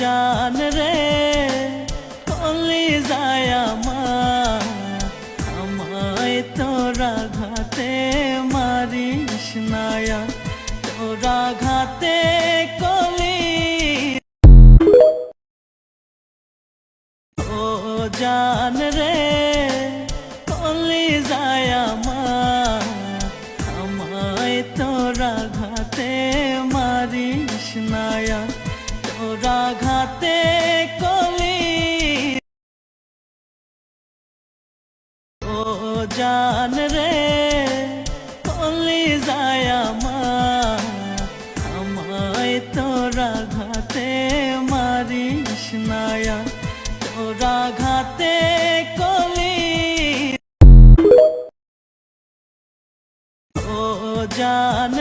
জান রে কলি যায় আমার, আমায় তোরা ঘাতে মারিস নায়া, তোরা ঘাতে কলি। ও জান রে কলি যায় আমার, আমায় তোরা ঘাতে মারিস নায়া, তোরা ঘাতে কলি। ও জান রে কলি যায় আমার, আমায় তোরা ঘাতে মারিস নায়া, তোরা ঘাতে কলি। ও জান